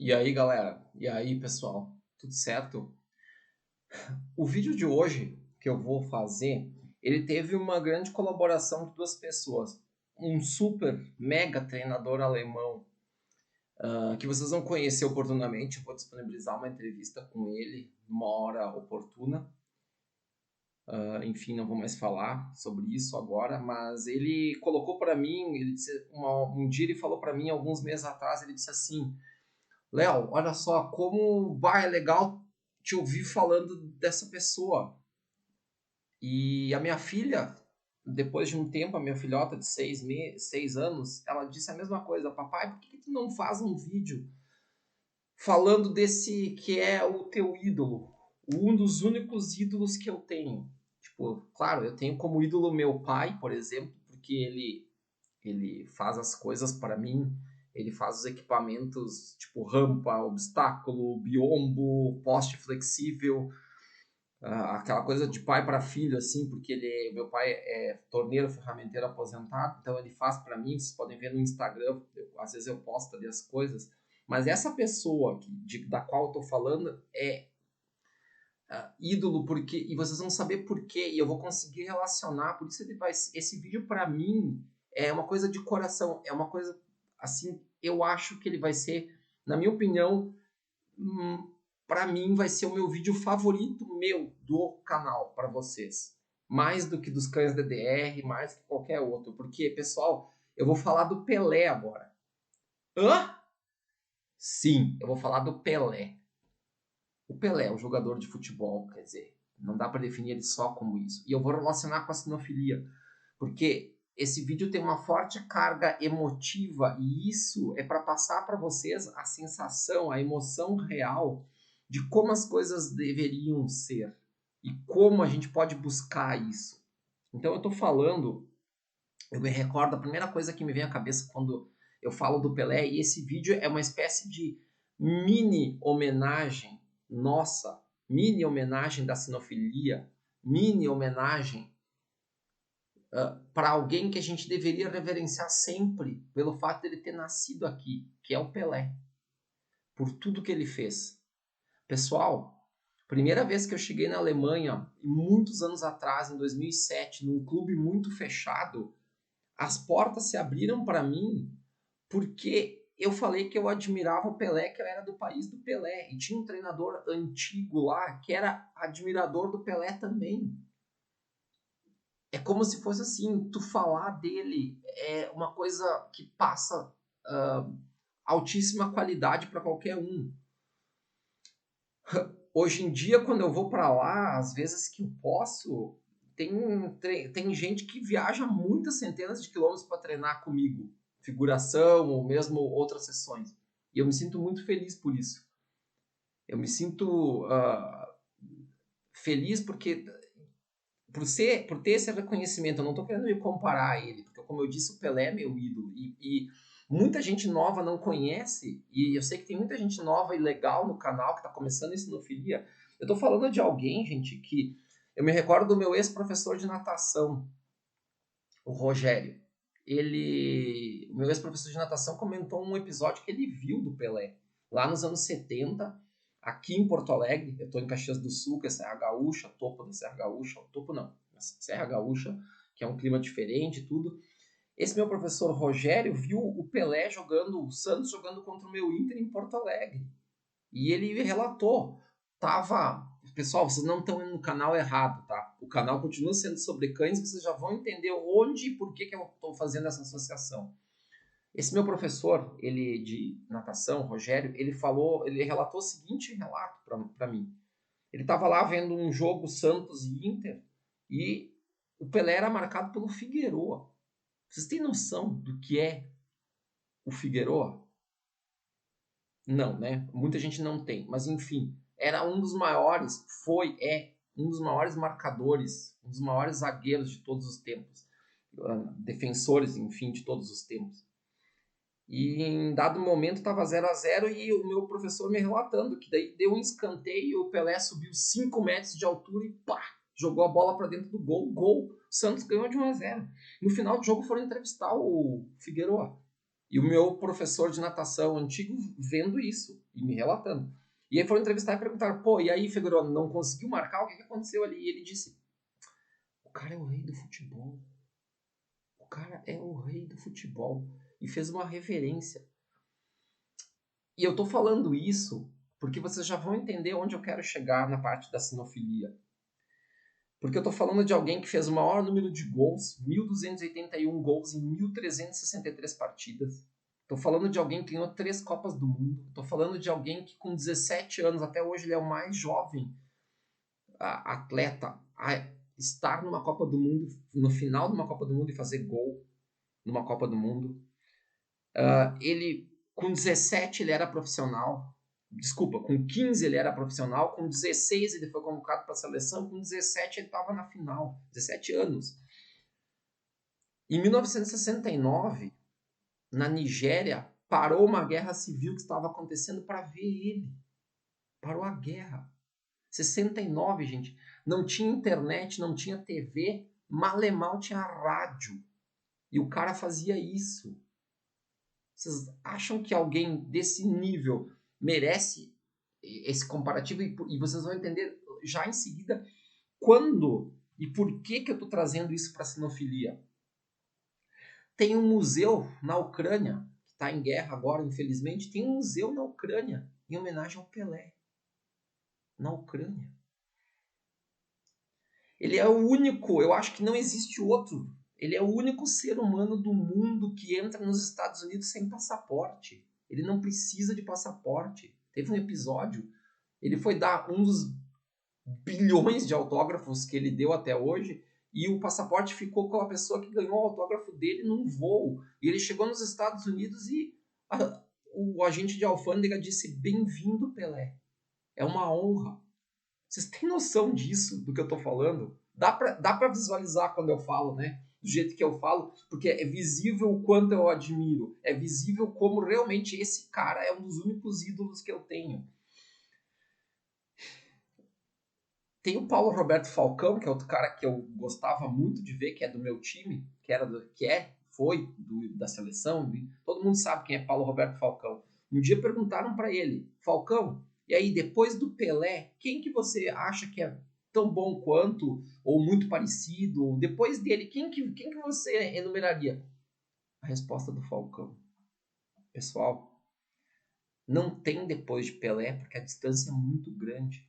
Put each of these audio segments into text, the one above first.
E aí, galera? E aí, pessoal? Tudo certo? O vídeo de hoje que eu vou fazer, ele teve uma grande colaboração de duas pessoas. Um super mega treinador alemão, que vocês vão conhecer oportunamente. Eu vou disponibilizar uma entrevista com ele numa hora oportuna. Enfim, não vou mais falar sobre isso agora, mas ele colocou para mim, ele disse, um dia ele falou para mim, alguns meses atrás, ele disse assim: Léo, olha só como é legal te ouvir falando dessa pessoa. E a minha filha, depois de um tempo, a minha filhota de 6 anos, ela disse a mesma coisa: Papai, por que tu não faz um vídeo falando desse que é o teu ídolo? Um dos únicos ídolos que eu tenho. Tipo, claro, eu tenho como ídolo meu pai, por exemplo, porque ele faz as coisas para mim, ele faz os equipamentos tipo rampa, obstáculo, biombo, poste flexível, aquela coisa de pai para filho, assim, porque meu pai é torneiro ferramenteiro aposentado, então ele faz para mim. Vocês podem ver no Instagram, às vezes eu posto ali as coisas, mas essa pessoa da qual eu tô falando é ídolo, porque, e vocês vão saber por quê, e eu vou conseguir relacionar. Por isso esse vídeo para mim é uma coisa de coração, é uma coisa assim. Eu acho que ele vai ser, na minha opinião, para mim vai ser o meu vídeo favorito meu do canal para vocês, mais do que dos cães DDR, mais que qualquer outro, porque, pessoal, eu vou falar do Pelé agora. Hã? Sim, eu vou falar do Pelé. O Pelé, o jogador de futebol, quer dizer, não dá para definir ele só como isso. E eu vou relacionar com a sinofilia, porque esse vídeo tem uma forte carga emotiva e isso é para passar para vocês a sensação, a emoção real de como as coisas deveriam ser e como a gente pode buscar isso. Então eu estou falando, eu me recordo, a primeira coisa que me vem à cabeça quando eu falo do Pelé, e esse vídeo é uma espécie de mini homenagem nossa, mini homenagem da sinofilia, mini homenagem para alguém que a gente deveria reverenciar sempre pelo fato de ele ter nascido aqui, que é o Pelé, por tudo que ele fez. Pessoal, primeira vez que eu cheguei na Alemanha, muitos anos atrás, em 2007, num clube muito fechado, as portas se abriram para mim porque eu falei que eu admirava o Pelé, que eu era do país do Pelé. E tinha um treinador antigo lá que era admirador do Pelé também. É como se fosse assim, tu falar dele é uma coisa que passa altíssima qualidade para qualquer um. Hoje em dia, quando eu vou para lá, às vezes que eu posso, tem gente que viaja muitas centenas de quilômetros para treinar comigo, figuração ou mesmo outras sessões. E eu me sinto muito feliz por isso. Eu me sinto feliz porque por ter esse reconhecimento. Eu não estou querendo me comparar a ele, porque como eu disse, o Pelé é meu ídolo e muita gente nova não conhece, e eu sei que tem muita gente nova e legal no canal que está começando sinofilia. Eu estou falando de alguém, gente, que eu me recordo do meu ex-professor de natação, o Rogério. O meu ex-professor de natação comentou um episódio que ele viu do Pelé, lá nos anos 70, aqui em Porto Alegre. Eu estou em Caxias do Sul, que é Serra Gaúcha, topo da Serra Gaúcha, topo não, Serra Gaúcha, que é um clima diferente e tudo. Esse meu professor Rogério viu o Pelé jogando, o Santos jogando contra o meu Inter em Porto Alegre. E ele relatou, tava. Pessoal, vocês não estão no canal errado, tá? O canal continua sendo sobre cães, vocês já vão entender onde e por que eu estou fazendo essa associação. Esse meu professor, ele de natação, Rogério, ele relatou o seguinte relato para mim. Ele estava lá vendo um jogo Santos e Inter e o Pelé era marcado pelo Figueroa. Vocês têm noção do que é o Figueroa? Não, né? Muita gente não tem, mas enfim, era um dos maiores, é um dos maiores marcadores, um dos maiores zagueiros de todos os tempos, defensores, enfim, de todos os tempos. E em dado momento estava 0-0 e o meu professor me relatando que daí deu um escanteio, o Pelé subiu 5 metros de altura e pá, jogou a bola para dentro do gol, gol. O Santos ganhou de 1-0. No final do jogo foram entrevistar o Figueroa. E o meu professor de natação antigo vendo isso e me relatando. E aí foram entrevistar e perguntaram, pô, e aí, Figueiredo, não conseguiu marcar? O que aconteceu ali? E ele disse, o cara é o rei do futebol. O cara é o rei do futebol. E fez uma reverência. E eu tô falando isso porque vocês já vão entender onde eu quero chegar na parte da sinofilia. Porque eu tô falando de alguém que fez o maior número de gols, 1.281 gols em 1.363 partidas. Tô falando de alguém que ganhou 3 Copas do Mundo. Tô falando de alguém que com 17 anos, até hoje, ele é o mais jovem atleta a estar numa Copa do Mundo, no final de uma Copa do Mundo e fazer gol numa Copa do Mundo. Ele, com 17, ele era profissional. Desculpa, com 15 ele era profissional, com 16 ele foi convocado para a seleção, com 17 ele estava na final, 17 anos. Em 1969, na Nigéria, parou uma guerra civil que estava acontecendo para ver ele. Parou a guerra. 69, gente. Não tinha internet, não tinha TV, mal tinha rádio. E o cara fazia isso. Vocês acham que alguém desse nível merece esse comparativo? E vocês vão entender já em seguida quando e por que eu estou trazendo isso para a sinofilia. Tem um museu na Ucrânia, que está em guerra agora, infelizmente, tem um museu na Ucrânia em homenagem ao Pelé. Na Ucrânia. Ele é o único, eu acho que não existe outro. Ele é o único ser humano do mundo que entra nos Estados Unidos sem passaporte. Ele não precisa de passaporte. Teve um episódio, ele foi dar um dos bilhões de autógrafos que ele deu até hoje e o passaporte ficou com a pessoa que ganhou o autógrafo dele num voo. E ele chegou nos Estados Unidos e o agente de alfândega disse: "Bem-vindo, Pelé. É uma honra." Vocês têm noção disso, do que eu tô falando? Dá pra visualizar quando eu falo, né? Do jeito que eu falo, porque é visível o quanto eu admiro. É visível como realmente esse cara é um dos únicos ídolos que eu tenho. Tem o Paulo Roberto Falcão, que é outro cara que eu gostava muito de ver, que é do meu time, foi da seleção. Todo mundo sabe quem é Paulo Roberto Falcão. Um dia perguntaram para ele, Falcão, e aí depois do Pelé, quem que você acha que é tão bom quanto, ou muito parecido? Depois dele, quem que você enumeraria? A resposta do Falcão. Pessoal, não tem depois de Pelé, porque a distância é muito grande.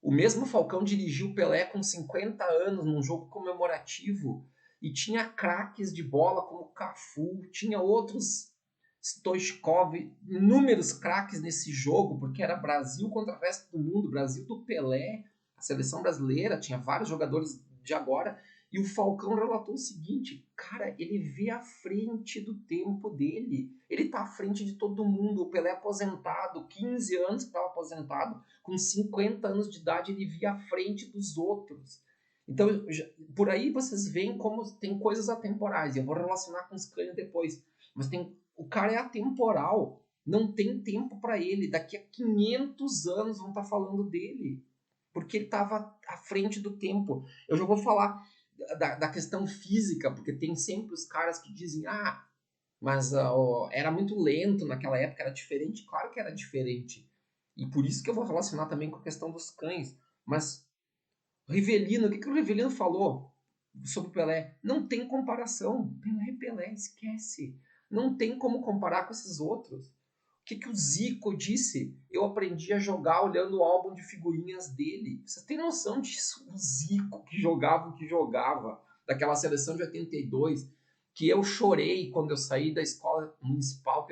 O mesmo Falcão dirigiu Pelé com 50 anos num jogo comemorativo e tinha craques de bola como Cafu, tinha outros, Stoichkov, inúmeros craques nesse jogo, porque era Brasil contra o resto do mundo, Brasil do Pelé, a seleção brasileira, tinha vários jogadores de agora, e o Falcão relatou o seguinte, cara, ele vê à frente do tempo dele, ele tá à frente de todo mundo, o Pelé aposentado, 15 anos que estava aposentado, com 50 anos de idade ele via à frente dos outros. Então, por aí vocês veem como tem coisas atemporais, e eu vou relacionar com os crânios depois, mas o cara é atemporal, não tem tempo para ele, daqui a 500 anos vão estar falando dele, porque ele estava à frente do tempo. Eu já vou falar da questão física, porque tem sempre os caras que dizem, mas era muito lento naquela época, era diferente. Claro que era diferente. E por isso que eu vou relacionar também com a questão dos cães. Mas Rivelino, o que o Rivelino falou sobre o Pelé? Não tem comparação. Pelé é Pelé, esquece. Não tem como comparar com esses outros. O que o Zico disse? Eu aprendi a jogar olhando o álbum de figurinhas dele. Vocês têm noção disso? O Zico que jogava o que jogava. Daquela seleção de 82, que eu chorei quando eu saí da escola municipal,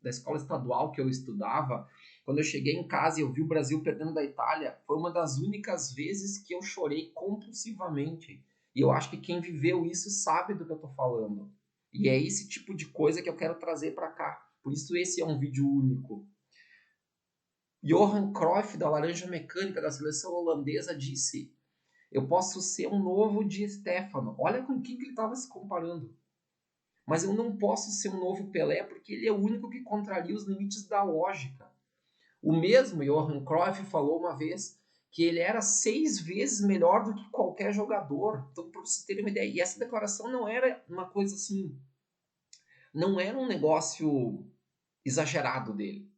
da escola estadual que eu estudava. Quando eu cheguei em casa e eu vi o Brasil perdendo da Itália, foi uma das únicas vezes que eu chorei compulsivamente. E eu acho que quem viveu isso sabe do que eu tô falando. E é esse tipo de coisa que eu quero trazer para cá. Por isso esse é um vídeo único. Johan Cruyff, da Laranja Mecânica, da seleção holandesa, disse: eu posso ser um novo Di Stéfano. Olha com quem que ele estava se comparando. Mas eu não posso ser um novo Pelé, porque ele é o único que contraria os limites da lógica. O mesmo Johan Cruyff falou uma vez que ele era 6 vezes melhor do que qualquer jogador. Então, para vocês terem uma ideia, e essa declaração não era uma coisa assim não era um negócio exagerado dele.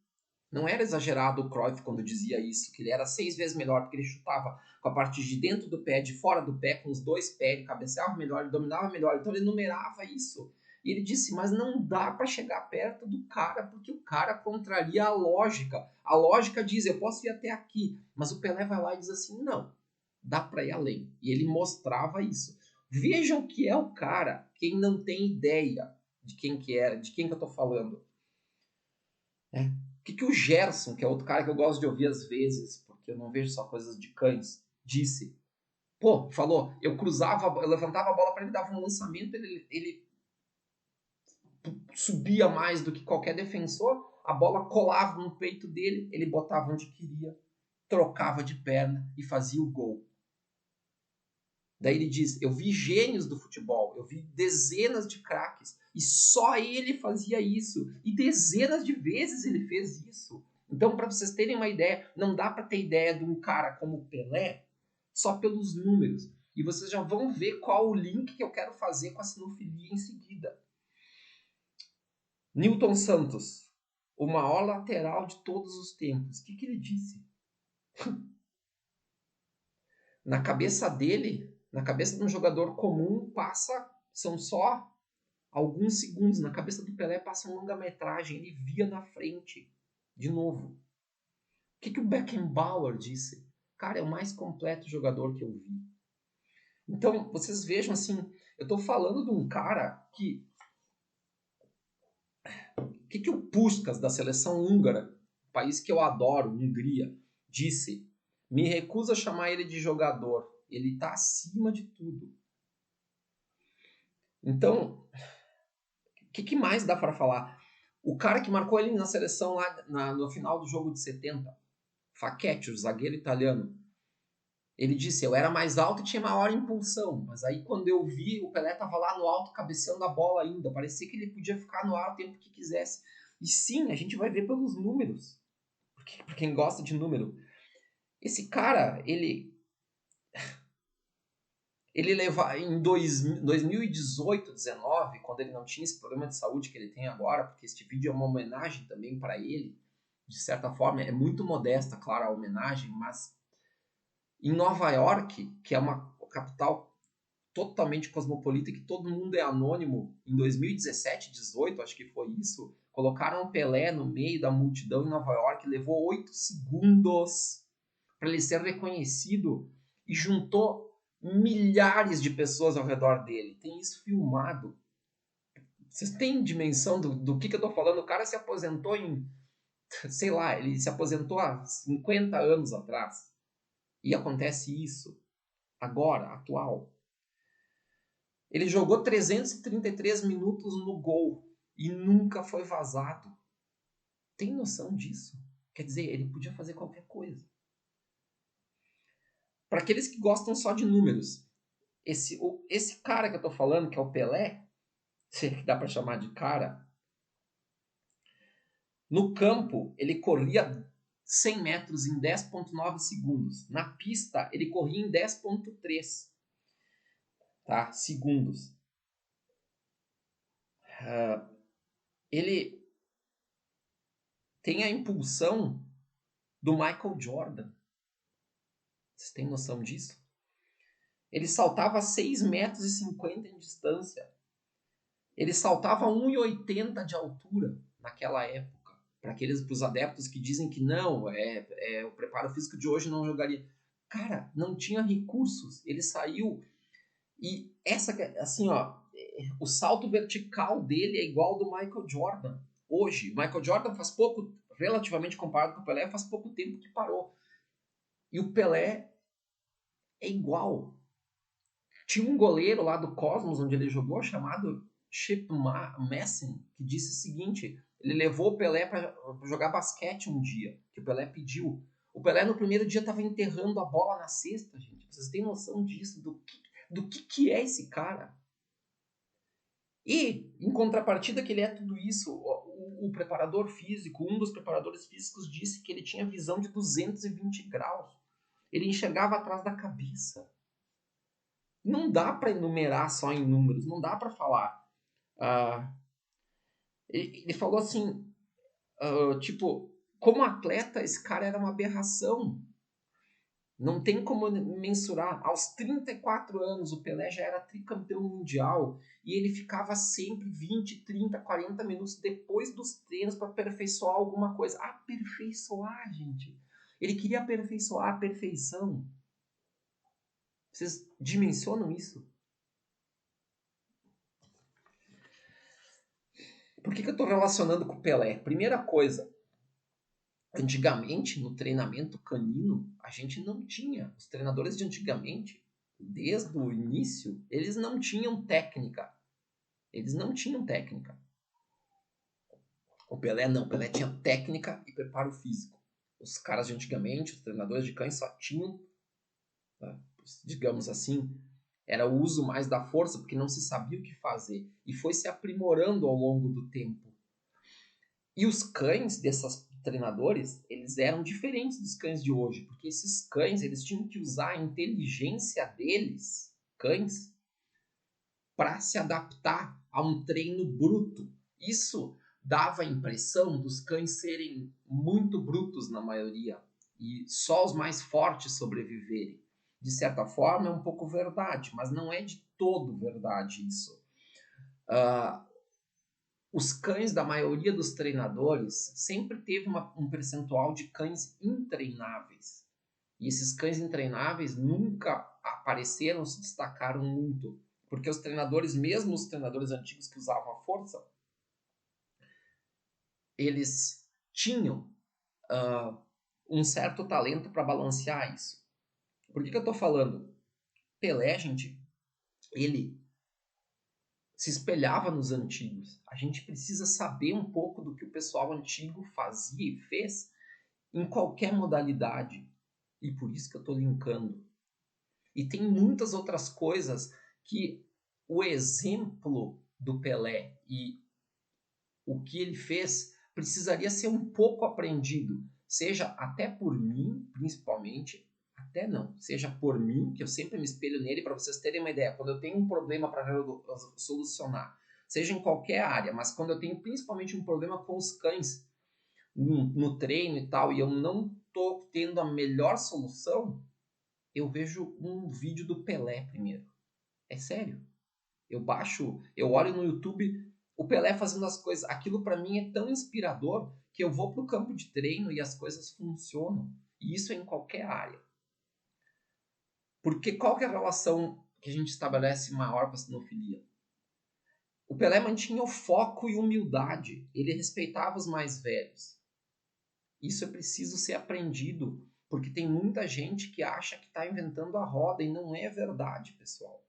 Não era exagerado o Cruyff quando dizia isso, que ele era 6 vezes melhor, porque ele chutava com a parte de dentro do pé, de fora do pé, com os dois pés, ele cabeceava melhor, ele dominava melhor, então ele numerava isso. E ele disse, mas não dá para chegar perto do cara, porque o cara contraria a lógica. A lógica diz, eu posso ir até aqui, mas o Pelé vai lá e diz assim, não, dá para ir além. E ele mostrava isso. Vejam que é o cara, quem não tem ideia de quem que era, de quem que eu tô falando. O que o Gerson, que é outro cara que eu gosto de ouvir às vezes, porque eu não vejo só coisas de cães, disse? Pô, falou, eu cruzava, eu levantava a bola para ele, dava um lançamento, ele subia mais do que qualquer defensor, a bola colava no peito dele, ele botava onde queria, trocava de perna e fazia o gol. Daí ele diz, eu vi gênios do futebol, eu vi dezenas de craques, e só ele fazia isso. E dezenas de vezes ele fez isso. Então, para vocês terem uma ideia, não dá para ter ideia de um cara como o Pelé só pelos números. E vocês já vão ver qual o link que eu quero fazer com a sinofilia em seguida. Newton Santos, o maior lateral de todos os tempos. O que ele disse? Na cabeça dele, na cabeça de um jogador comum, são só alguns segundos. Na cabeça do Pelé passa uma longa-metragem, ele via na frente. De novo. O que o Beckenbauer disse? Cara, é o mais completo jogador que eu vi. Então, vocês vejam assim, eu estou falando de um cara que... O que o Puskás, da seleção húngara, país que eu adoro, Hungria, disse? Me recuso a chamar ele de jogador. Ele está acima de tudo. Então, o que mais dá para falar? O cara que marcou ele na seleção lá no final do jogo de 70, Facchetti, o zagueiro italiano, ele disse, eu era mais alto e tinha maior impulsão, mas aí quando eu vi, o Pelé estava lá no alto cabeceando a bola ainda, parecia que ele podia ficar no ar o tempo que quisesse. E sim, a gente vai ver pelos números, porque para quem gosta de número, esse cara, ele leva em 2018, 19, quando ele não tinha esse problema de saúde que ele tem agora, porque este vídeo é uma homenagem também para ele, de certa forma, é muito modesta, claro, a homenagem, mas em Nova York, que é uma capital totalmente cosmopolita, que todo mundo é anônimo, em 2017, 18, acho que foi isso, colocaram o Pelé no meio da multidão em Nova York, levou 8 segundos para ele ser reconhecido e juntou milhares de pessoas ao redor dele. Tem isso filmado. Vocês têm dimensão do que eu tô falando? O cara se aposentou sei lá, ele se aposentou há 50 anos atrás. E acontece isso agora, atual. Ele jogou 333 minutos no gol e nunca foi vazado. Tem noção disso? Quer dizer, ele podia fazer qualquer coisa. Para aqueles que gostam só de números, esse cara que eu tô falando, que é o Pelé, se dá para chamar de cara, no campo ele corria 100 metros em 10,9 segundos. Na pista ele corria em 10,3, tá? Segundos. Ele tem a impulsão do Michael Jordan. Vocês têm noção disso? Ele saltava 6,50 metros em distância. Ele saltava 1,80 de altura naquela época. Para os adeptos que dizem que não, o preparo físico de hoje não jogaria. Cara, não tinha recursos. Ele saiu e assim, ó, o salto vertical dele é igual ao do Michael Jordan. Hoje, o Michael Jordan faz pouco, relativamente comparado com o Pelé, faz pouco tempo que parou. E o Pelé é igual. Tinha um goleiro lá do Cosmos, onde ele jogou, chamado Chip Massin, que disse o seguinte, ele levou o Pelé para jogar basquete um dia, que o Pelé pediu. O Pelé no primeiro dia estava enterrando a bola na cesta, gente. Vocês têm noção disso, do que é esse cara? E, em contrapartida que ele é tudo isso, o preparador físico, um dos preparadores físicos disse que ele tinha visão de 220 graus. Ele enxergava atrás da cabeça. Não dá para enumerar só em números, não dá para falar. Ele falou assim, tipo, como atleta, esse cara era uma aberração. Não tem como mensurar. Aos 34 anos, o Pelé já era tricampeão mundial e ele ficava sempre 20, 30, 40 minutos depois dos treinos para aperfeiçoar alguma coisa. Aperfeiçoar, gente. Ele queria aperfeiçoar a perfeição. Vocês dimensionam isso? Por que eu estou relacionando com o Pelé? Primeira coisa, antigamente, no treinamento canino, a gente não tinha. Os treinadores de antigamente, desde o início, eles não tinham técnica. Eles não tinham técnica. O Pelé não. O Pelé tinha técnica e preparo físico. Os caras de antigamente, os treinadores de cães, só tinham, digamos assim, era o uso mais da força, porque não se sabia o que fazer. E foi se aprimorando ao longo do tempo. E os cães desses treinadores, eles eram diferentes dos cães de hoje, porque esses cães, eles tinham que usar a inteligência deles, cães, para se adaptar a um treino bruto. Isso dava a impressão dos cães serem muito brutos na maioria e só os mais fortes sobreviverem. De certa forma é um pouco verdade, mas não é de todo verdade isso. Os cães da maioria dos treinadores sempre teve um percentual de cães intreináveis. E esses cães intreináveis nunca apareceram, se destacaram muito. Porque os treinadores, mesmo os treinadores antigos que usavam a força, eles tinham um certo talento para balancear isso. Por que eu estou falando? Pelé, gente, ele se espelhava nos antigos. A gente precisa saber um pouco do que o pessoal antigo fazia e fez em qualquer modalidade. E por isso que eu estou linkando. E tem muitas outras coisas que o exemplo do Pelé e o que ele fez precisaria ser um pouco aprendido, seja até por mim, principalmente, até não, seja por mim, que eu sempre me espelho nele, para vocês terem uma ideia, quando eu tenho um problema para solucionar, seja em qualquer área, mas quando eu tenho principalmente um problema com os cães, no treino e tal, e eu não estou tendo a melhor solução, eu vejo um vídeo do Pelé primeiro. É sério. Eu olho no YouTube o Pelé fazendo as coisas. Aquilo para mim é tão inspirador que eu vou pro campo de treino e as coisas funcionam. E isso é em qualquer área. Porque qual que é a relação que a gente estabelece maior com a sinofilia? O Pelé mantinha o foco e humildade. Ele respeitava os mais velhos. Isso é preciso ser aprendido, porque tem muita gente que acha que está inventando a roda e não é verdade, pessoal.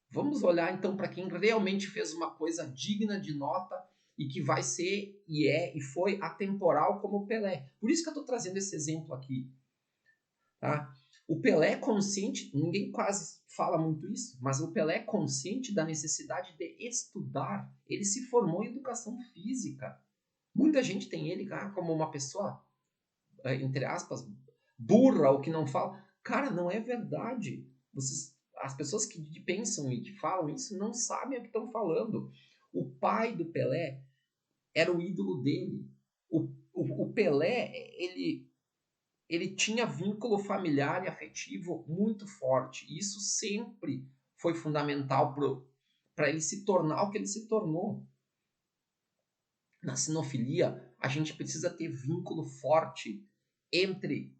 Vamos olhar então para quem realmente fez uma coisa digna de nota e que vai ser e foi atemporal como o Pelé. Por isso que eu estou trazendo esse exemplo aqui. Tá? O Pelé é consciente, ninguém quase fala muito isso, mas o Pelé é consciente da necessidade de estudar. Ele se formou em educação física. Muita gente tem ele como uma pessoa, entre aspas, burra ou que não fala. Cara, não é verdade. As pessoas que pensam e que falam isso não sabem o que estão falando. O pai do Pelé era o ídolo dele. O Pelé, ele tinha vínculo familiar e afetivo muito forte. E isso sempre foi fundamental para ele se tornar o que ele se tornou. Na sinofilia, a gente precisa ter vínculo forte entre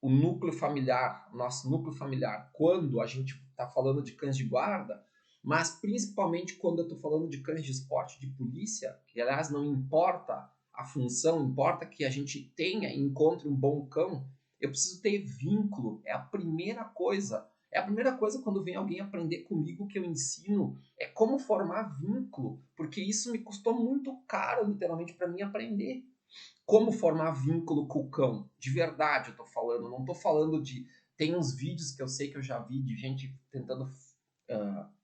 o núcleo familiar, nosso núcleo familiar, quando a gente está falando de cães de guarda, mas principalmente quando eu estou falando de cães de esporte, de polícia, que aliás não importa a função, importa que a gente tenha e encontre um bom cão, eu preciso ter vínculo, é a primeira coisa. É a primeira coisa quando vem alguém aprender comigo que eu ensino, é como formar vínculo, porque isso me custou muito caro, literalmente, para mim aprender. Como formar vínculo com o cão. De verdade eu tô falando, não tô falando de... Tem uns vídeos que eu sei que eu já vi de gente tentando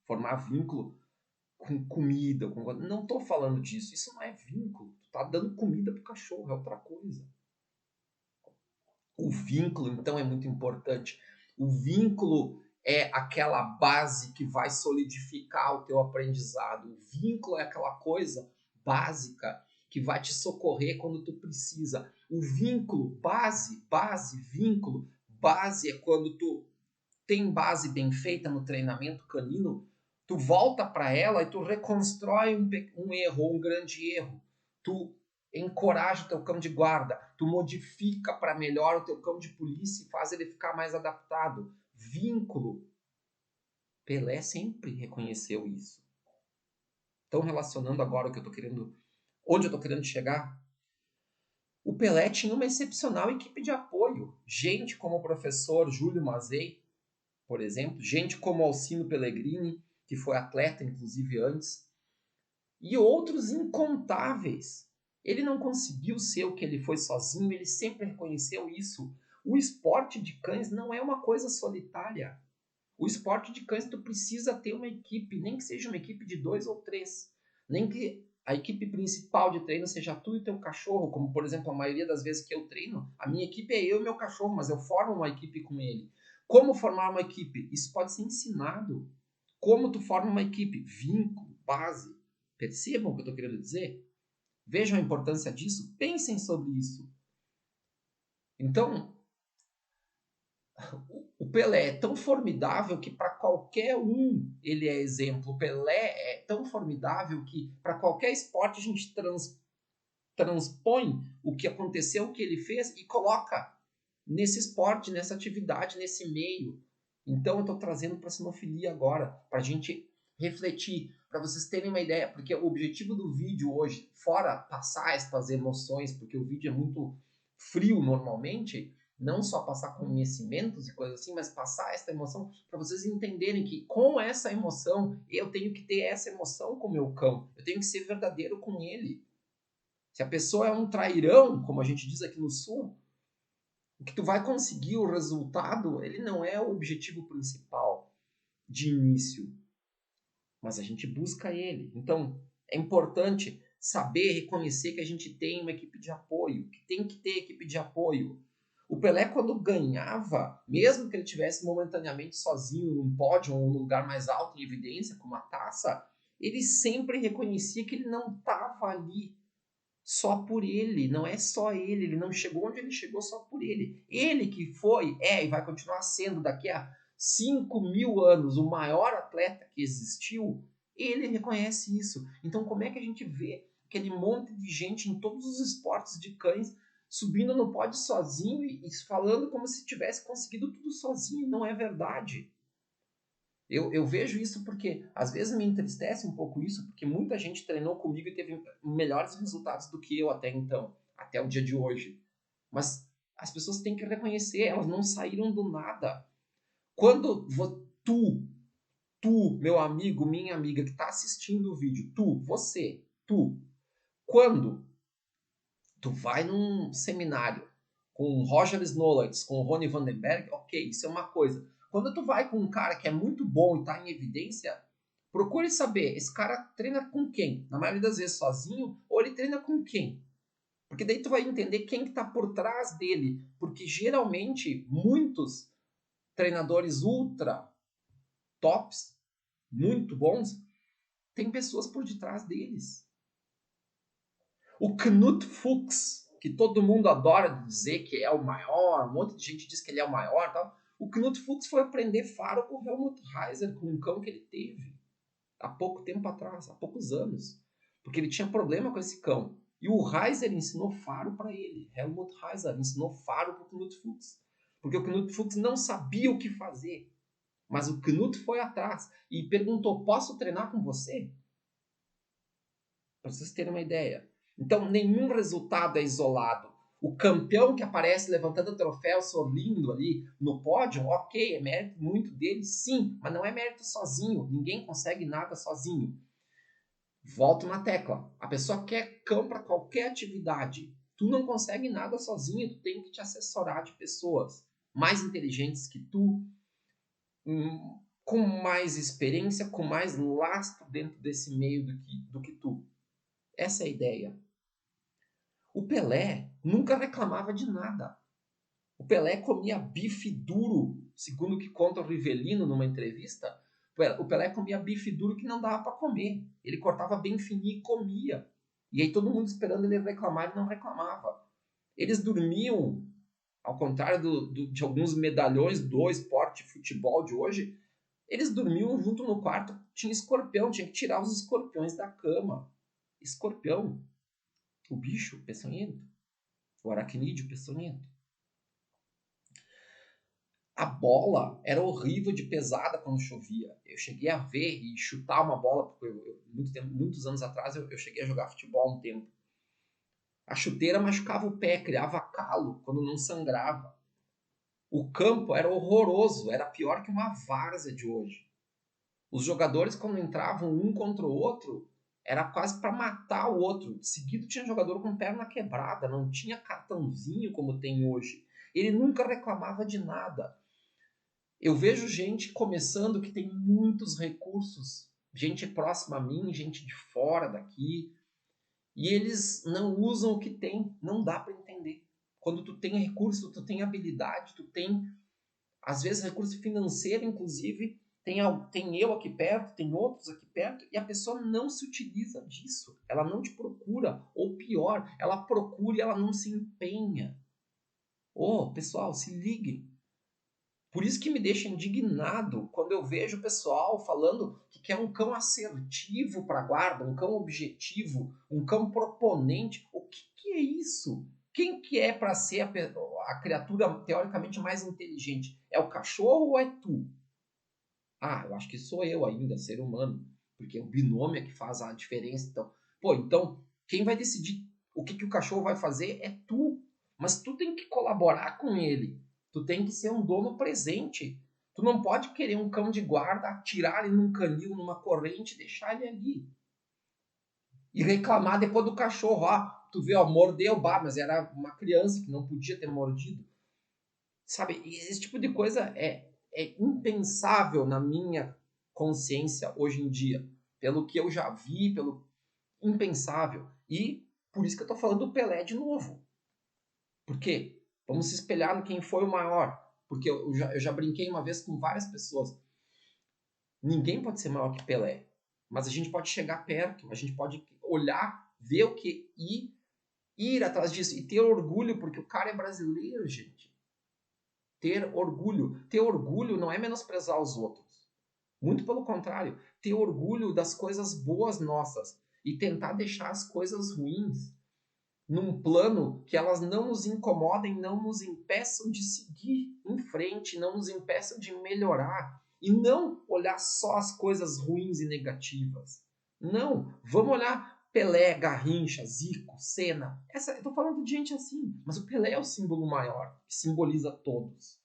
formar vínculo com comida. Não tô falando disso, isso não é vínculo. Tu tá dando comida pro cachorro, é outra coisa. O vínculo, então, é muito importante. O vínculo é aquela base que vai solidificar o teu aprendizado. O vínculo é aquela coisa básica que vai te socorrer quando tu precisa. O vínculo, vínculo. Base é quando tu tem base bem feita no treinamento canino, tu volta para ela e tu reconstrói um erro ou um grande erro. Tu encoraja o teu cão de guarda, tu modifica para melhor o teu cão de polícia e faz ele ficar mais adaptado. Vínculo. Pelé sempre reconheceu isso. Então, relacionando agora o que eu tô querendo, onde eu tô querendo chegar, o Pelé tinha uma excepcional equipe de apoio. Gente como o professor Júlio Mazei, por exemplo, gente como Alcino Pellegrini, que foi atleta inclusive antes, e outros incontáveis. Ele não conseguiu ser o que ele foi sozinho, ele sempre reconheceu isso. O esporte de cães não é uma coisa solitária. O esporte de cães tu precisa ter uma equipe, nem que seja uma equipe de 2 ou 3, nem que a equipe principal de treino seja tu e teu cachorro, como por exemplo a maioria das vezes que eu treino, a minha equipe é eu e meu cachorro, mas eu formo uma equipe com ele. Como formar uma equipe? Isso pode ser ensinado. Como tu forma uma equipe? Vínculo, base. Percebam o que eu estou querendo dizer? Vejam a importância disso, pensem sobre isso. Então, o Pelé é tão formidável que para qualquer um ele é exemplo. O Pelé é tão formidável que para qualquer esporte a gente transpõe o que aconteceu, o que ele fez e coloca nesse esporte, nessa atividade, nesse meio. Então eu estou trazendo para a sinofilia agora, para a gente refletir, para vocês terem uma ideia, porque o objetivo do vídeo hoje, fora passar essas emoções, porque o vídeo é muito frio normalmente, não só passar conhecimentos e coisas assim, mas passar essa emoção para vocês entenderem que com essa emoção eu tenho que ter essa emoção com o meu cão, eu tenho que ser verdadeiro com ele. Se a pessoa é um trairão, como a gente diz aqui no Sul, o que tu vai conseguir, o resultado, ele não é o objetivo principal de início, mas a gente busca ele. Então, é importante saber reconhecer que a gente tem uma equipe de apoio, que tem que ter equipe de apoio. O Pelé, quando ganhava, mesmo que ele tivesse momentaneamente sozinho num pódio ou num lugar mais alto em evidência, com uma taça, ele sempre reconhecia que ele não estava ali só por ele, não é só ele não chegou onde ele chegou só por ele. Ele que foi, e vai continuar sendo daqui a 5.000 anos o maior atleta que existiu, ele reconhece isso. Então como é que a gente vê aquele monte de gente em todos os esportes de cães subindo no pódio sozinho e falando como se tivesse conseguido tudo sozinho? Não é verdade. Eu vejo isso porque às vezes me entristece um pouco isso, porque muita gente treinou comigo e teve melhores resultados do que eu até então, até o dia de hoje. Mas as pessoas têm que reconhecer, elas não saíram do nada. Quando tu, meu amigo, minha amiga que está assistindo o vídeo, quando tu vai num seminário com Roger Snollerts, com Ronnie Vandenberg, ok, isso é uma coisa. Quando tu vai com um cara que é muito bom e está em evidência, procure saber, esse cara treina com quem? Na maioria das vezes sozinho, ou ele treina com quem? Porque daí tu vai entender quem que está por trás dele. Porque geralmente, muitos treinadores ultra tops, muito bons, tem pessoas por detrás deles. O Knut Fuchs, que todo mundo adora dizer que é o maior, um monte de gente diz que ele é o maior, tal. O Knut Fuchs foi aprender faro com o Helmut Heiser, com um cão que ele teve há pouco tempo atrás, há poucos anos, porque ele tinha problema com esse cão. E o Heiser ensinou faro para ele. Helmut Heiser ensinou faro para o Knut Fuchs, porque o Knut Fuchs não sabia o que fazer, mas o Knut foi atrás e perguntou: posso treinar com você? Para vocês terem uma ideia. Então, nenhum resultado é isolado. O campeão que aparece levantando o troféu, sorrindo ali no pódio, ok, é mérito muito dele, sim, mas não é mérito sozinho. Ninguém consegue nada sozinho. Volto na tecla. A pessoa quer cão para qualquer atividade. Tu não consegue nada sozinho, tu tem que te assessorar de pessoas mais inteligentes que tu, com mais experiência, com mais lastro dentro desse meio do que tu. Essa é a ideia. O Pelé nunca reclamava de nada. O Pelé comia bife duro, segundo o que conta o Rivelino numa entrevista. O Pelé comia bife duro que não dava para comer. Ele cortava bem fininho e comia. E aí todo mundo esperando ele reclamar, ele não reclamava. Eles dormiam, ao contrário de alguns medalhões do esporte de futebol de hoje, eles dormiam junto no quarto, tinha escorpião, tinha que tirar os escorpiões da cama. Escorpião, o bicho peçonhento, o aracnídeo peçonhento. A bola era horrível de pesada quando chovia. Eu cheguei a ver e chutar uma bola, porque muitos anos atrás eu cheguei a jogar futebol um tempo. A chuteira machucava o pé, criava calo quando não sangrava. O campo era horroroso, era pior que uma várzea de hoje. Os jogadores, quando entravam um contra o outro, era quase para matar o outro. De seguido tinha jogador com perna quebrada, não tinha cartãozinho como tem hoje. Ele nunca reclamava de nada. Eu vejo gente começando que tem muitos recursos, gente próxima a mim, gente de fora daqui, e eles não usam o que tem, não dá para entender. Quando tu tem recurso, tu tem habilidade, tu tem, às vezes, recurso financeiro, inclusive, tem eu aqui perto, tem outros aqui perto, e a pessoa não se utiliza disso. Ela não te procura, ou pior, ela procura e ela não se empenha. Pessoal, se liguem. Por isso que me deixa indignado quando eu vejo o pessoal falando que quer um cão assertivo para a guarda, um cão objetivo, um cão proponente. O que é isso? Quem que é para ser a criatura teoricamente mais inteligente? É o cachorro ou é tu? Eu acho que sou eu ainda, ser humano, porque o binômio é que faz a diferença. Então, quem vai decidir o que o cachorro vai fazer é tu. Mas tu tem que colaborar com ele. Tu tem que ser um dono presente. Tu não pode querer um cão de guarda, atirar ele num canil, numa corrente e deixar ele ali. E reclamar depois do cachorro. Tu vê, mordeu, mas era uma criança que não podia ter mordido. Sabe, esse tipo de coisa é impensável na minha consciência hoje em dia. Pelo que eu já vi, pelo impensável. E por isso que eu tô falando do Pelé de novo. Por quê? Vamos se espelhar no quem foi o maior. Porque eu já brinquei uma vez com várias pessoas. Ninguém pode ser maior que Pelé. Mas a gente pode chegar perto, a gente pode olhar, ver o que e ir atrás disso. E ter orgulho, porque o cara é brasileiro, gente. Ter orgulho. Ter orgulho não é menosprezar os outros. Muito pelo contrário. Ter orgulho das coisas boas nossas. E tentar deixar as coisas ruins num plano que elas não nos incomodem, não nos impeçam de seguir em frente, não nos impeçam de melhorar. E não olhar só as coisas ruins e negativas. Não, vamos olhar Pelé, Garrincha, Zico, Senna. Eu tô falando de gente assim, mas o Pelé é o símbolo maior, que simboliza todos.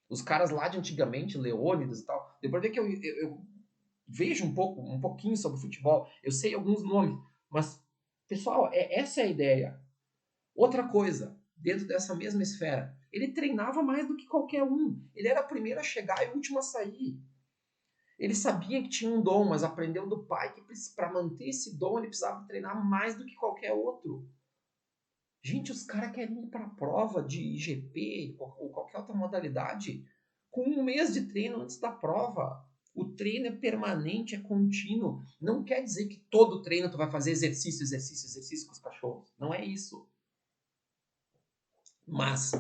Os caras lá de antigamente, Leônidas e tal, depois ver que eu vejo um pouquinho sobre futebol, eu sei alguns nomes, mas, pessoal, essa é a ideia. Outra coisa, dentro dessa mesma esfera, ele treinava mais do que qualquer um. Ele era o primeiro a chegar e o último a sair. Ele sabia que tinha um dom, mas aprendeu do pai que para manter esse dom ele precisava treinar mais do que qualquer outro. Gente, os caras querem ir para a prova de IGP ou qualquer outra modalidade com um mês de treino antes da prova. O treino é permanente, é contínuo. Não quer dizer que todo treino tu vai fazer exercício com os cachorros. Não é isso. Mas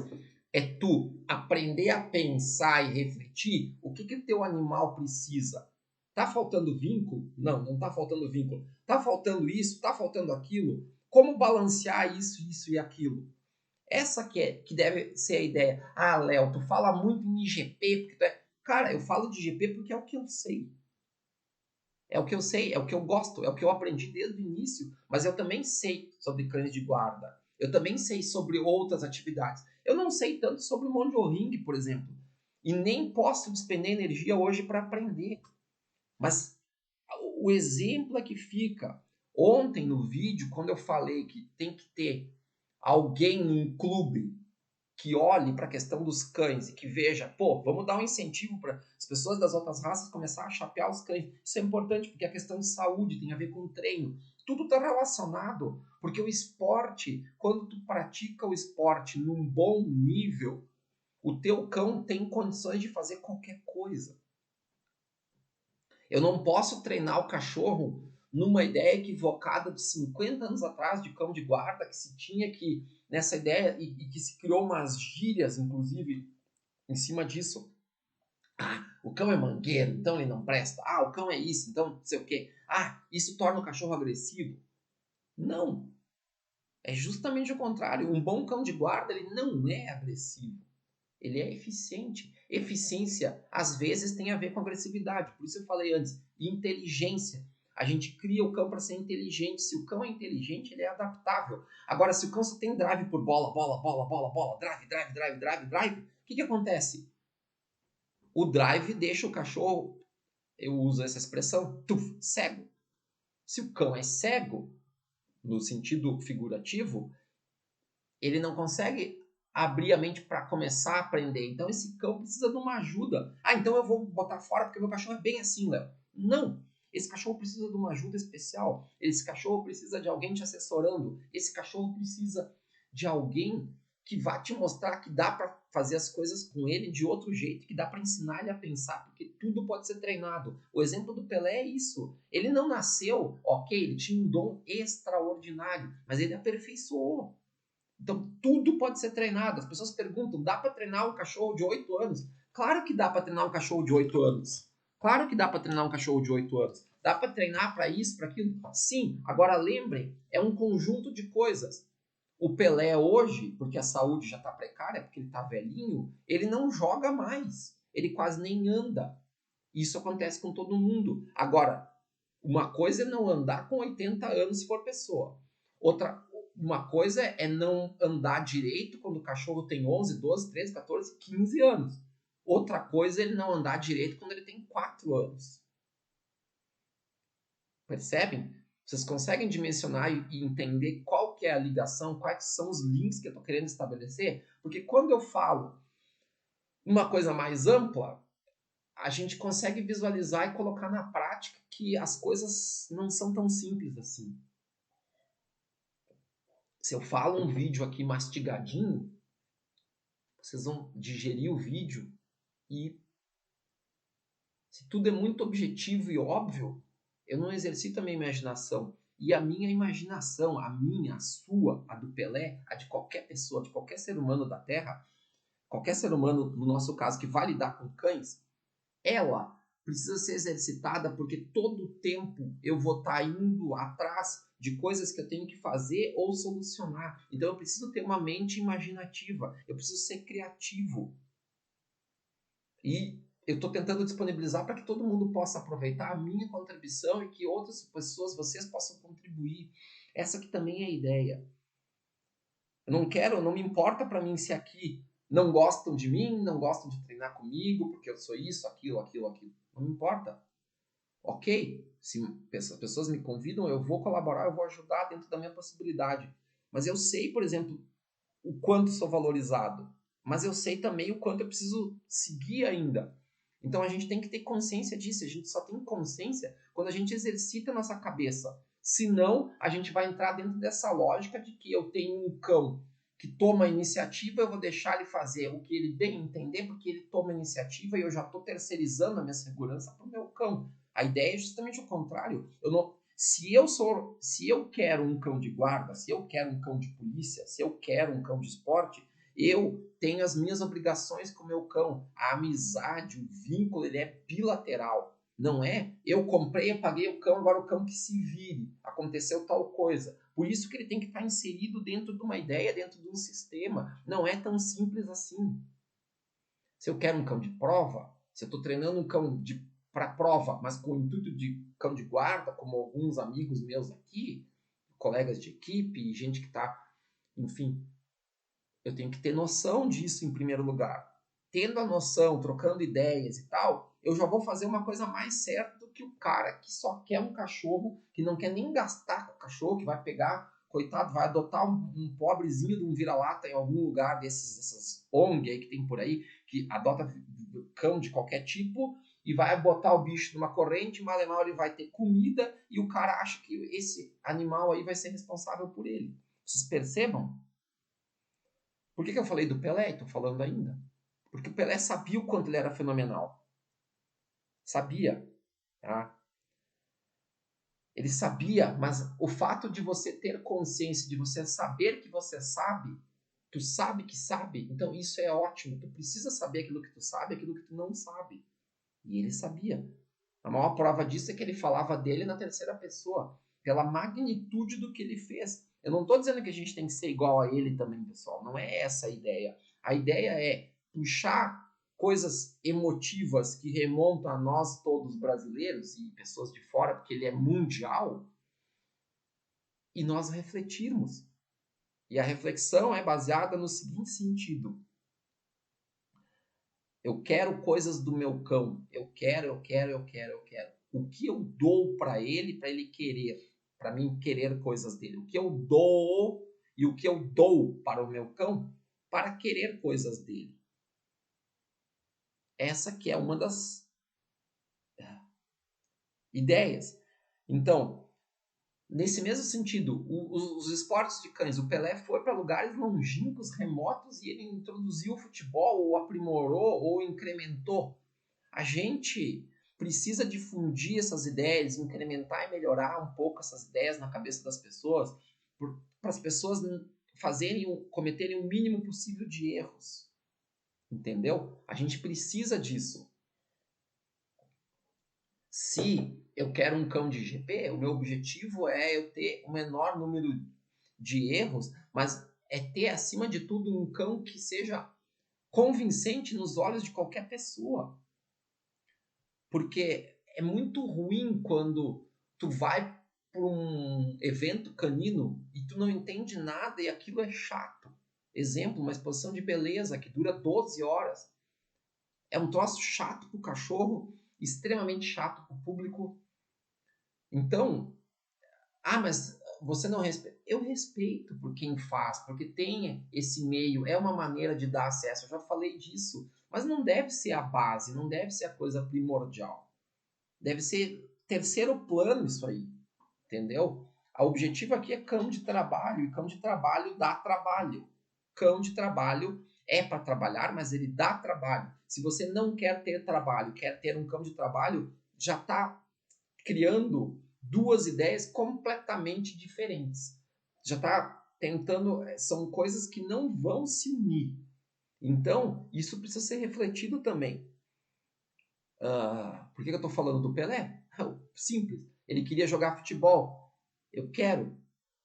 é tu aprender a pensar e refletir o que teu animal precisa. Tá faltando vínculo? Não, não tá faltando vínculo. Tá faltando isso? Tá faltando aquilo? Como balancear isso e aquilo? Essa que deve ser a ideia. Léo, tu fala muito em IGP, porque tu é... Cara, eu falo de IGP porque é o que eu sei. É o que eu sei, é o que eu gosto, é o que eu aprendi desde o início. Mas eu também sei sobre cães de guarda. Eu também sei sobre outras atividades. Eu não sei tanto sobre o mondiorring, por exemplo. E nem posso despender energia hoje para aprender. Mas o exemplo é que fica. Ontem no vídeo, quando eu falei que tem que ter alguém num clube que olhe para a questão dos cães e que veja, vamos dar um incentivo para as pessoas das outras raças começar a chapear os cães. Isso é importante porque a questão de saúde tem a ver com treino. Tudo está relacionado, porque o esporte, quando tu pratica o esporte num bom nível, o teu cão tem condições de fazer qualquer coisa. Eu não posso treinar o cachorro numa ideia equivocada de 50 anos atrás de cão de guarda, que se tinha que, nessa ideia, e que se criou umas gírias, inclusive, em cima disso. Ah, o cão é mangueiro, então ele não presta. Ah, o cão é isso, então não sei o quê. Ah, isso torna o cachorro agressivo. Não. É justamente o contrário. Um bom cão de guarda, ele não é agressivo. Ele é eficiente. Eficiência, às vezes, tem a ver com agressividade. Por isso eu falei antes, inteligência. A gente cria o cão para ser inteligente. Se o cão é inteligente, ele é adaptável. Agora, se o cão só tem drive por bola, bola, bola, bola, bola, drive, drive, drive, drive, drive, o que acontece? O drive deixa o cachorro, eu uso essa expressão, cego. Se o cão é cego, no sentido figurativo, ele não consegue abrir a mente para começar a aprender. Então esse cão precisa de uma ajuda. Ah, então eu vou botar fora porque meu cachorro é bem assim, Léo. Não. Esse cachorro precisa de uma ajuda especial. Esse cachorro precisa de alguém te assessorando. Esse cachorro precisa de alguém que vá te mostrar que dá para fazer as coisas com ele de outro jeito, que dá para ensinar ele a pensar, porque tudo pode ser treinado. O exemplo do Pelé é isso. Ele não nasceu, ok, ele tinha um dom extraordinário, mas ele aperfeiçoou. Então, tudo pode ser treinado. As pessoas perguntam, dá para treinar um cachorro de 8 anos? Claro que dá para treinar um cachorro de 8 anos. Claro que dá para treinar um cachorro de 8 anos. Dá para treinar para isso, para aquilo? Sim. Agora, lembrem, é um conjunto de coisas. O Pelé hoje, porque a saúde já está precária, porque ele está velhinho, ele não joga mais. Ele quase nem anda. Isso acontece com todo mundo. Agora, uma coisa é não andar com 80 anos se for pessoa. Uma coisa é não andar direito quando o cachorro tem 11, 12, 13, 14, 15 anos. Outra coisa é ele não andar direito quando ele tem 4 anos. Percebem? Vocês conseguem dimensionar e entender qual que é a ligação, quais são os links que eu estou querendo estabelecer? Porque quando eu falo uma coisa mais ampla, a gente consegue visualizar e colocar na prática que as coisas não são tão simples assim. Se eu falo um vídeo aqui mastigadinho, vocês vão digerir o vídeo e se tudo é muito objetivo e óbvio, eu não exercito a minha imaginação. E a minha imaginação, a minha, a sua, a do Pelé, a de qualquer pessoa, de qualquer ser humano da Terra, qualquer ser humano, no nosso caso, que vai lidar com cães, ela precisa ser exercitada porque todo o tempo eu vou estar indo atrás de coisas que eu tenho que fazer ou solucionar. Então eu preciso ter uma mente imaginativa, eu preciso ser criativo. E eu estou tentando disponibilizar para que todo mundo possa aproveitar a minha contribuição e que outras pessoas, vocês possam contribuir. Essa aqui também é a ideia. Eu não quero, não me importa para mim se aqui não gostam de mim, não gostam de treinar comigo, porque eu sou isso, aquilo, aquilo, aquilo. Não me importa. Ok, se as pessoas me convidam, eu vou colaborar, eu vou ajudar dentro da minha possibilidade. Mas eu sei, por exemplo, o quanto sou valorizado. Mas eu sei também o quanto eu preciso seguir ainda. Então a gente tem que ter consciência disso. A gente só tem consciência quando a gente exercita a nossa cabeça. Senão, a gente vai entrar dentro dessa lógica de que eu tenho um cão que toma a iniciativa, eu vou deixar ele fazer o que ele bem entender, porque ele toma a iniciativa e eu já estou terceirizando a minha segurança para o meu cão. A ideia é justamente o contrário. Se eu quero um cão de guarda, se eu quero um cão de polícia, se eu quero um cão de esporte, eu tenho as minhas obrigações com o meu cão. A amizade, o vínculo, ele é bilateral. Não é eu comprei, eu paguei o cão, agora o cão que se vire. Aconteceu tal coisa. Por isso que ele tem que estar inserido dentro de uma ideia, dentro de um sistema. Não é tão simples assim. Se eu quero um cão de prova, se eu estou treinando um cão para prova, mas com o intuito de cão de guarda, como alguns amigos meus aqui, colegas de equipe, gente que está, enfim, eu tenho que ter noção disso em primeiro lugar. Tendo a noção, trocando ideias e tal, eu já vou fazer uma coisa mais certa do que o cara que só quer um cachorro, que não quer nem gastar com o cachorro, que vai pegar, coitado, vai adotar um pobrezinho de um vira-lata em algum lugar dessas ONG aí que tem por aí, que adota cão de qualquer tipo e vai botar o bicho numa corrente, mal e mal ele vai ter comida e o cara acha que esse animal aí vai ser responsável por ele. Vocês percebam? Por que eu falei do Pelé? Estou falando ainda. Porque o Pelé sabia o quanto ele era fenomenal. Sabia. Tá? Ele sabia, mas o fato de você ter consciência, de você saber que você sabe, tu sabe que sabe, então isso é ótimo. Tu precisa saber aquilo que tu sabe, aquilo que tu não sabe. E ele sabia. A maior prova disso é que ele falava dele na terceira pessoa, pela magnitude do que ele fez. Eu não estou dizendo que a gente tem que ser igual a ele também, pessoal. Não é essa a ideia. A ideia é puxar coisas emotivas que remontam a nós todos brasileiros e pessoas de fora, porque ele é mundial, e nós refletirmos. E a reflexão é baseada no seguinte sentido: eu quero coisas do meu cão. Eu quero. O que eu dou para ele querer, para mim querer coisas dele. O que eu dou e o que eu dou para o meu cão para querer coisas dele. Essa que é uma das ideias. Então, nesse mesmo sentido, os esportes de cães, o Pelé foi para lugares longínquos, remotos, e ele introduziu o futebol, ou aprimorou, ou incrementou. A gente precisa difundir essas ideias, incrementar e melhorar um pouco essas ideias na cabeça das pessoas, para as pessoas cometerem o mínimo possível de erros. Entendeu? A gente precisa disso. Se eu quero um cão de GP, o meu objetivo é eu ter o menor número de erros, mas é ter, acima de tudo, um cão que seja convincente nos olhos de qualquer pessoa. Porque é muito ruim quando tu vai para um evento canino e tu não entende nada e aquilo é chato. Exemplo, uma exposição de beleza que dura 12 horas. É um troço chato pro cachorro, extremamente chato pro público. Então, mas você não respeita. Eu respeito por quem faz, porque tem esse meio, é uma maneira de dar acesso. Eu já falei disso, mas não deve ser a base, não deve ser a coisa primordial. Deve ser terceiro plano isso aí, entendeu? O objetivo aqui é cão de trabalho, e cão de trabalho dá trabalho. Cão de trabalho é para trabalhar, mas ele dá trabalho. Se você não quer ter trabalho, quer ter um cão de trabalho, já está criando duas ideias completamente diferentes. Já está tentando, são coisas que não vão se unir. Então, isso precisa ser refletido também. Por que eu estou falando do Pelé? Simples. Ele queria jogar futebol. Eu quero.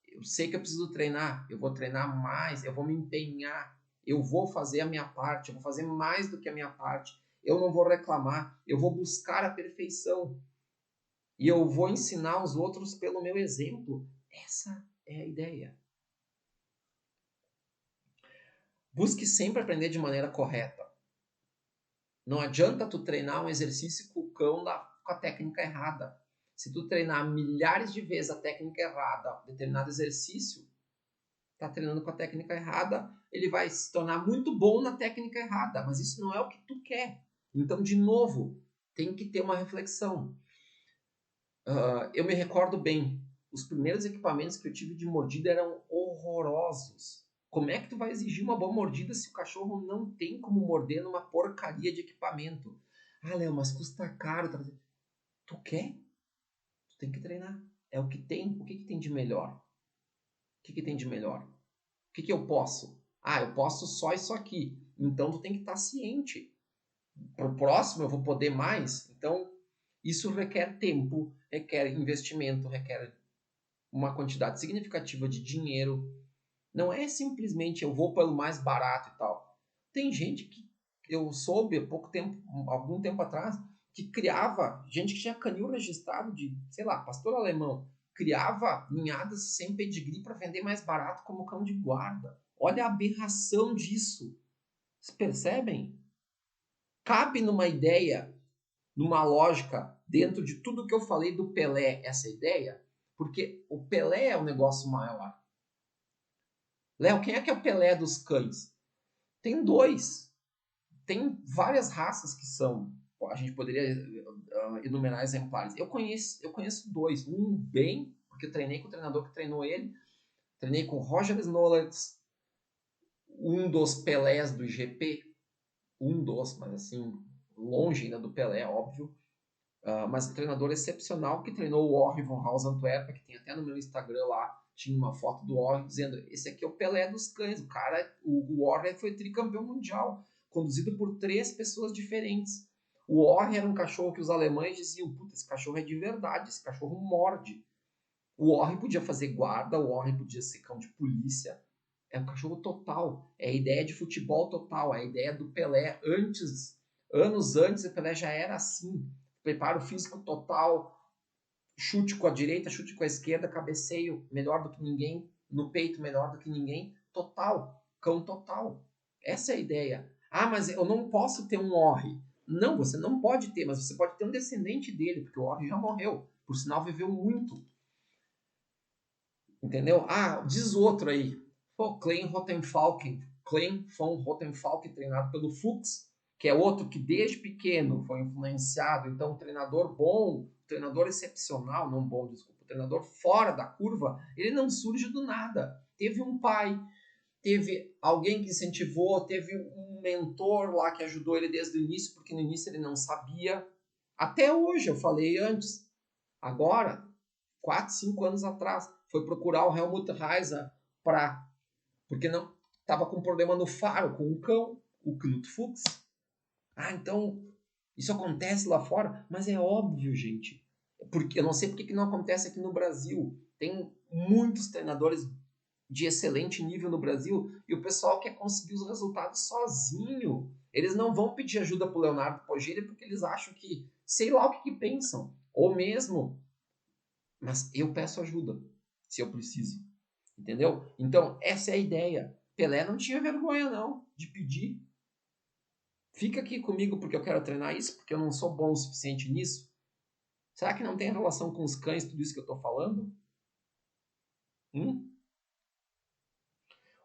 Eu sei que eu preciso treinar. Eu vou treinar mais. Eu vou me empenhar. Eu vou fazer a minha parte. Eu vou fazer mais do que a minha parte. Eu não vou reclamar. Eu vou buscar a perfeição. E eu vou ensinar os outros pelo meu exemplo. Essa é a ideia. Busque sempre aprender de maneira correta. Não adianta tu treinar um exercício com o cão com a técnica errada. Se tu treinar milhares de vezes a técnica errada, determinado exercício, tá treinando com a técnica errada, ele vai se tornar muito bom na técnica errada, mas isso não é o que tu quer. Então, de novo, tem que ter uma reflexão. Eu me recordo bem, os primeiros equipamentos que eu tive de mordida eram horrorosos. Como é que tu vai exigir uma boa mordida se o cachorro não tem como morder numa porcaria de equipamento? Léo, mas custa caro trazer. Tu quer? Tu tem que treinar. É o que tem. O que tem de melhor? O que tem de melhor? O que eu posso? Eu posso só isso aqui. Então tu tem que estar ciente. Pro próximo eu vou poder mais. Então isso requer tempo, requer investimento, requer uma quantidade significativa de dinheiro. Não é simplesmente eu vou pelo mais barato e tal. Tem gente que eu soube há algum tempo atrás, que criava, gente que tinha canil registrado de, sei lá, pastor alemão, criava ninhadas sem pedigree para vender mais barato como cão de guarda. Olha a aberração disso. Vocês percebem? Cabe numa ideia, numa lógica, dentro de tudo que eu falei do Pelé, essa ideia? Porque o Pelé é um negócio maior. Léo, quem é que é o Pelé dos cães? Tem dois. Tem várias raças que são. A gente poderia enumerar exemplares. Eu conheço dois. Um bem, porque eu treinei com o treinador que treinou ele. Treinei com o Roger Snollerts, um dos Pelés do GP. Um dos, mas assim, longe ainda do Pelé, óbvio. mas um treinador excepcional que treinou o Orri von Haus Antuérpia, que tem até no meu Instagram lá, tinha uma foto do Orri dizendo, esse aqui é o Pelé dos cães, o cara, o Orri foi tricampeão mundial, conduzido por 3 pessoas diferentes. O Orri era um cachorro que os alemães diziam, puta, esse cachorro é de verdade, esse cachorro morde. O Orri podia fazer guarda, o Orri podia ser cão de polícia, é um cachorro total, é a ideia de futebol total, é a ideia do Pelé anos antes, o Pelé já era assim, preparo físico total, chute com a direita, chute com a esquerda, cabeceio melhor do que ninguém, no peito melhor do que ninguém, total, cão total. Essa é a ideia. Ah, mas eu não posso ter um Orri. Não, você não pode ter, mas você pode ter um descendente dele, porque o Orri já morreu, por sinal viveu muito. Entendeu? Ah, diz outro aí. Pô, Klein Rottenfalken, Klein von Rottenfalken, treinado pelo Fuchs, que é outro que desde pequeno foi influenciado. Então, treinador bom, treinador excepcional, não bom, desculpa, treinador fora da curva, ele não surge do nada. Teve um pai, teve alguém que incentivou, teve um mentor lá que ajudou ele desde o início, porque no início ele não sabia. Até hoje, eu falei antes. Agora, 4, 5 anos atrás, foi procurar o Helmut Reiser porque não estava com problema no faro com o cão, o Knut Fuchs. Ah, então isso acontece lá fora, mas é óbvio, gente. Porque eu não sei porque que não acontece aqui no Brasil. Tem muitos treinadores de excelente nível no Brasil e o pessoal quer conseguir os resultados sozinho. Eles não vão pedir ajuda para o Leonardo Poggi porque eles acham que, sei lá o que pensam. Ou mesmo, mas eu peço ajuda se eu preciso. Entendeu? Então, essa é a ideia. Pelé não tinha vergonha, não, de pedir. Fica aqui comigo porque eu quero treinar isso, porque eu não sou bom o suficiente nisso. Será que não tem relação com os cães, tudo isso que eu estou falando?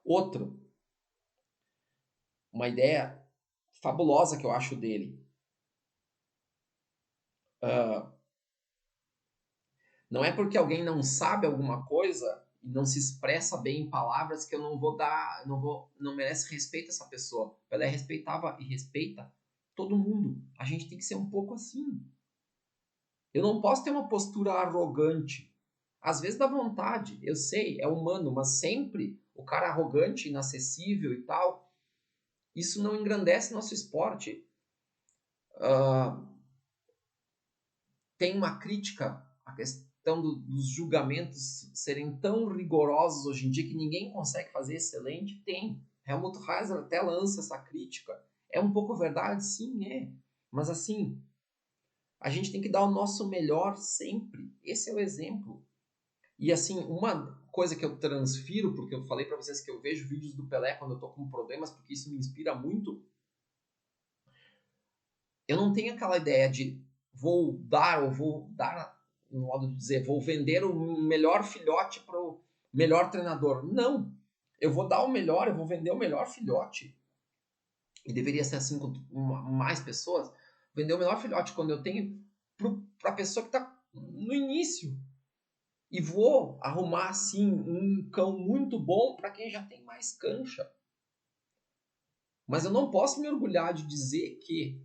Outro, uma ideia fabulosa que eu acho dele. Não é porque alguém não sabe alguma coisa e não se expressa bem em palavras que eu não vou dar, não merece respeito a essa pessoa. Pelé respeitava e respeita todo mundo. A gente tem que ser um pouco assim. Eu não posso ter uma postura arrogante. Às vezes dá vontade, eu sei, é humano, mas sempre o cara arrogante, inacessível e tal, isso não engrandece nosso esporte. Tem uma crítica à questão dos julgamentos serem tão rigorosos hoje em dia que ninguém consegue fazer excelente. Tem. Helmut Reiser até lança essa crítica. É um pouco verdade? Sim, é. Mas assim, a gente tem que dar o nosso melhor sempre. Esse é o exemplo. E assim, uma coisa que eu transfiro, porque eu falei para vocês que eu vejo vídeos do Pelé quando eu tô com problemas, porque isso me inspira muito. Eu não tenho aquela ideia de vou dar, no modo de dizer, vou vender o melhor filhote para o melhor treinador. Não. Eu vou dar o melhor, eu vou vender o melhor filhote. E deveria ser assim com mais pessoas. Vender o melhor filhote quando eu tenho para a pessoa que está no início. E vou arrumar, assim, um cão muito bom para quem já tem mais cancha. Mas eu não posso me orgulhar de dizer que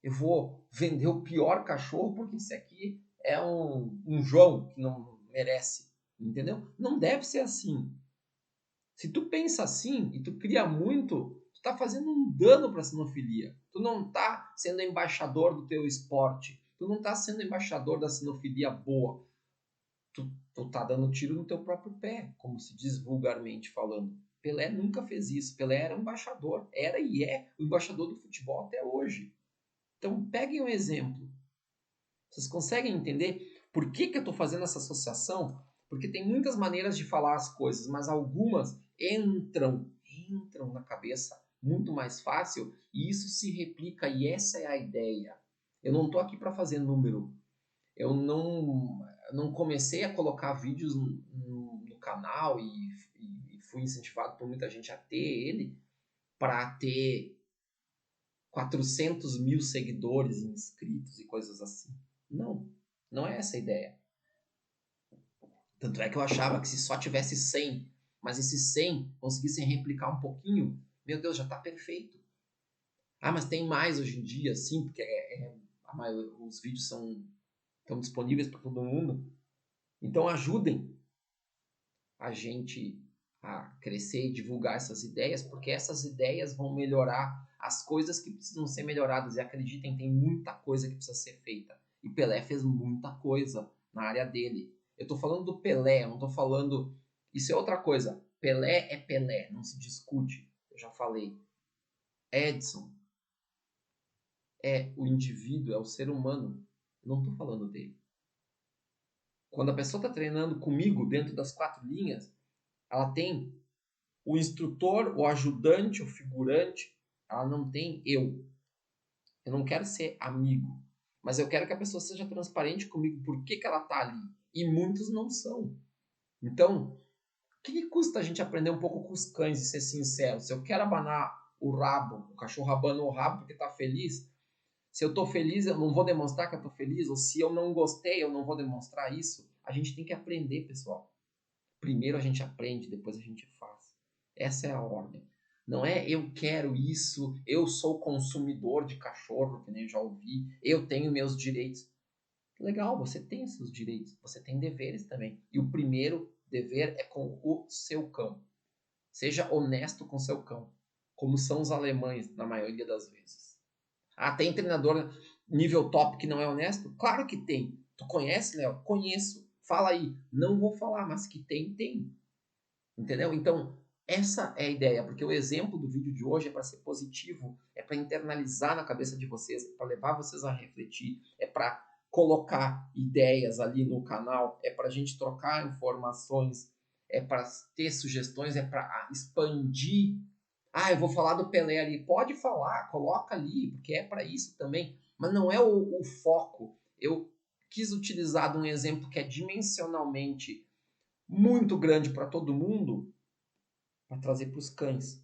eu vou vender o pior cachorro porque esse aqui é um João que não merece. Entendeu? Não deve ser assim. Se tu pensa assim e tu cria muito, tu tá fazendo um dano para a sinofilia. Tu não tá sendo embaixador do teu esporte. Tu não tá sendo embaixador da sinofilia boa. Tu tá dando tiro no teu próprio pé, como se diz vulgarmente falando. Pelé nunca fez isso. Pelé era um embaixador. Era e é o embaixador do futebol até hoje. Então peguem um exemplo. Vocês conseguem entender por que eu estou fazendo essa associação? Porque tem muitas maneiras de falar as coisas, mas algumas entram na cabeça muito mais fácil e isso se replica e essa é a ideia. Eu não estou aqui para fazer número. Eu não comecei a colocar vídeos no canal e fui incentivado por muita gente a ter ele para ter 400 mil seguidores inscritos e coisas assim. Não, não é essa a ideia. Tanto é que eu achava que se só tivesse 100, mas esses 100 conseguissem replicar um pouquinho, meu Deus, já está perfeito. Ah, mas tem mais hoje em dia, sim, porque os vídeos estão disponíveis para todo mundo. Então ajudem a gente a crescer e divulgar essas ideias, porque essas ideias vão melhorar as coisas que precisam ser melhoradas. E acreditem, tem muita coisa que precisa ser feita. E Pelé fez muita coisa na área dele. Eu estou falando do Pelé, eu não estou falando... Isso é outra coisa. Pelé é Pelé, não se discute. Eu já falei. Edson é o indivíduo, é o ser humano. Eu não estou falando dele. Quando a pessoa está treinando comigo dentro das 4 linhas, ela tem o instrutor, o ajudante, o figurante. Ela não tem eu. Eu não quero ser amigo, mas eu quero que a pessoa seja transparente comigo por que ela está ali. E muitos não são. Então, o que custa a gente aprender um pouco com os cães e ser sincero? Se eu quero abanar o rabo, o cachorro abana o rabo porque está feliz, se eu estou feliz, eu não vou demonstrar que eu estou feliz, ou se eu não gostei, eu não vou demonstrar isso. A gente tem que aprender, pessoal. Primeiro a gente aprende, depois a gente faz. Essa é a ordem. Não é eu quero isso, eu sou consumidor de cachorro, que nem eu já ouvi, eu tenho meus direitos. Legal, você tem seus direitos, você tem deveres também. E o primeiro dever é com o seu cão. Seja honesto com seu cão, como são os alemães na maioria das vezes. Ah, tem treinador nível top que não é honesto? Claro que tem. Tu conhece, Léo? Conheço. Fala aí. Não vou falar, mas que tem, tem. Entendeu? Então, essa é a ideia, porque o exemplo do vídeo de hoje é para ser positivo, é para internalizar na cabeça de vocês, é para levar vocês a refletir, é para colocar ideias ali no canal, é para a gente trocar informações, é para ter sugestões, é para expandir. Ah, eu vou falar do Pelé ali. Pode falar, coloca ali, porque é para isso também. Mas não é o foco. Eu quis utilizar de um exemplo que é dimensionalmente muito grande para todo mundo, para trazer para os cães.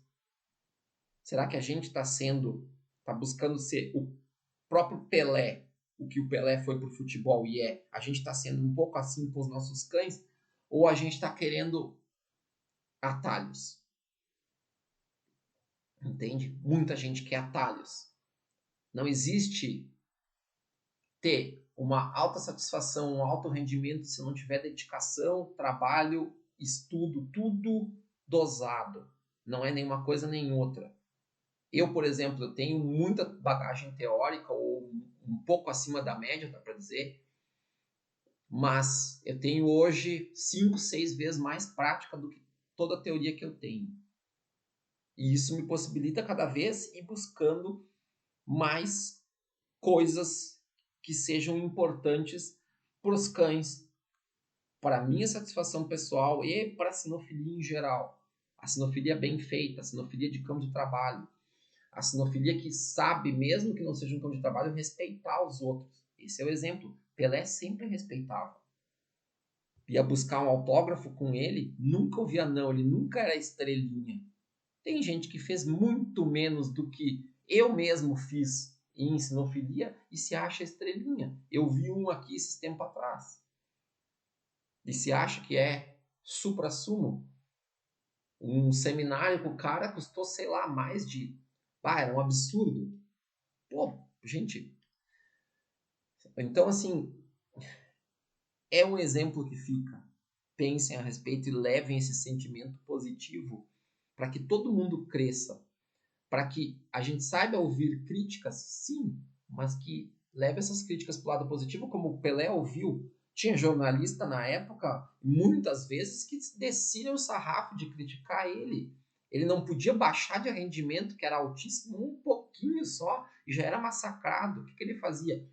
Será que a gente está buscando ser o próprio Pelé, o que o Pelé foi para o futebol e é? A gente está sendo um pouco assim com os nossos cães? Ou a gente está querendo atalhos? Entende? Muita gente quer atalhos. Não existe ter uma alta satisfação, um alto rendimento se não tiver dedicação, trabalho, estudo, tudo dosado. Não é nenhuma coisa nem outra. Eu, por exemplo, eu tenho muita bagagem teórica, ou um pouco acima da média, dá para dizer, mas eu tenho hoje 5, 6 vezes mais prática do que toda a teoria que eu tenho. E isso me possibilita cada vez ir buscando mais coisas que sejam importantes para os cães, para a minha satisfação pessoal e para a sinofilia em geral. A sinofilia bem feita, a sinofilia de campo de trabalho. A sinofilia que sabe, mesmo que não seja um campo de trabalho, respeitar os outros. Esse é o exemplo. Pelé sempre respeitava. Ia buscar um autógrafo com ele, nunca ouvia não, ele nunca era estrelinha. Tem gente que fez muito menos do que eu mesmo fiz em sinofilia e se acha estrelinha. Eu vi um aqui esses tempos atrás. E se acha que é supra-sumo. Um seminário com o cara custou, sei lá, mais de... Ah, era um absurdo. Pô, gente. Então, assim, é um exemplo que fica. Pensem a respeito e levem esse sentimento positivo para que todo mundo cresça. Para que a gente saiba ouvir críticas, sim, mas que leve essas críticas para o lado positivo, como o Pelé ouviu. Tinha jornalista na época, muitas vezes, que desciam o sarrafo de criticar ele. Ele não podia baixar de rendimento, que era altíssimo, um pouquinho só, e já era massacrado. O que ele fazia?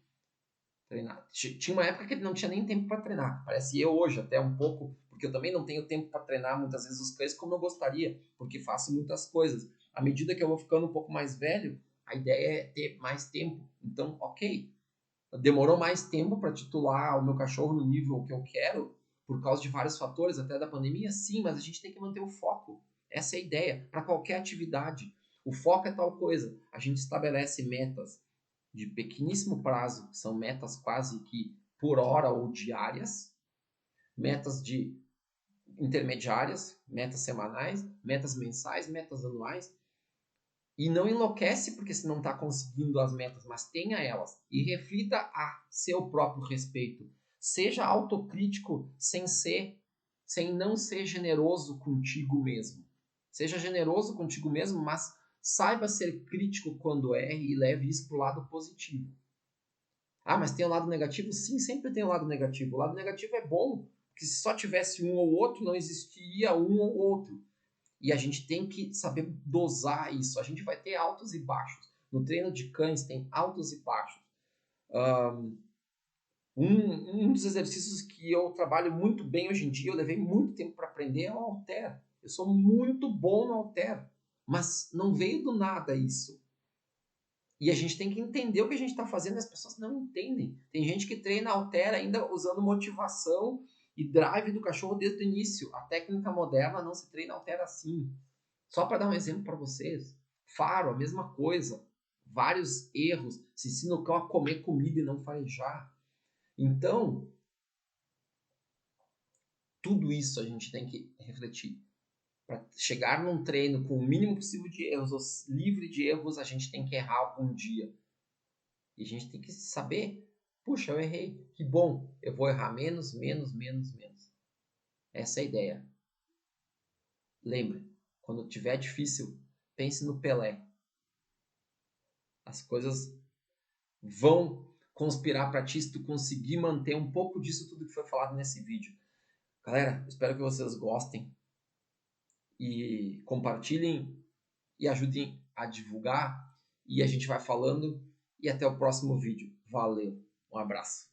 Treinar. Tinha uma época que ele não tinha nem tempo para treinar. Parece eu hoje, até um pouco, porque eu também não tenho tempo para treinar muitas vezes os cães como eu gostaria, porque faço muitas coisas. À medida que eu vou ficando um pouco mais velho, a ideia é ter mais tempo. Então, ok, demorou mais tempo para titular o meu cachorro no nível que eu quero, por causa de vários fatores, até da pandemia, sim, mas a gente tem que manter o foco. Essa é a ideia, para qualquer atividade. O foco é tal coisa. A gente estabelece metas de pequeníssimo prazo, que são metas quase que por hora ou diárias, metas de intermediárias, metas semanais, metas mensais, metas anuais, E não enlouquece porque você não está conseguindo as metas, mas tenha elas. E reflita a seu próprio respeito. Seja autocrítico sem não ser generoso contigo mesmo. Seja generoso contigo mesmo, mas saiba ser crítico quando erre e leve isso para o lado positivo. Ah, mas tem o lado negativo? Sim, sempre tem o lado negativo. O lado negativo é bom, porque se só tivesse um ou outro, não existiria um ou outro. E a gente tem que saber dosar isso. A gente vai ter altos e baixos. No treino de cães tem altos e baixos. Um dos exercícios que eu trabalho muito bem hoje em dia, eu levei muito tempo para aprender, é o halter. Eu sou muito bom no halter, mas não veio do nada isso. E a gente tem que entender o que a gente está fazendo, e as pessoas não entendem. Tem gente que treina halter ainda usando motivação e drive do cachorro desde o início. A técnica moderna não se treina halter assim. Só para dar um exemplo para vocês, faro, a mesma coisa. Vários erros. Se ensina o cão a comer comida e não farejar. Então, tudo isso a gente tem que refletir. Para chegar num treino com o mínimo possível de erros, ou livre de erros, a gente tem que errar algum dia. E a gente tem que saber, puxa, eu errei, que bom, eu vou errar menos, menos, menos, menos. Essa é a ideia. Lembre, quando tiver difícil, pense no Pelé. As coisas vão conspirar para ti se tu conseguir manter um pouco disso tudo que foi falado nesse vídeo. Galera, espero que vocês gostem e compartilhem e ajudem a divulgar. E a gente vai falando e até o próximo vídeo. Valeu, um abraço.